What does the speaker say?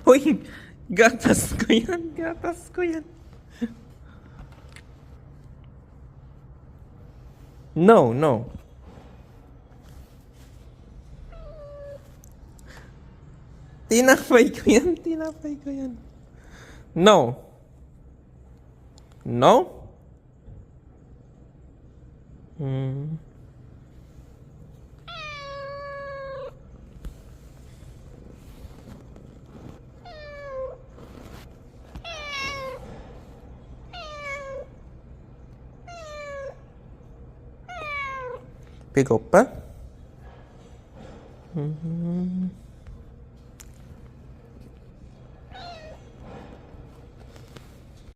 Hoy, gatas ko yan. Gatas ko yan. No, no. Tinapay ko yan. Tinapay ko yan. No. No? 배고파?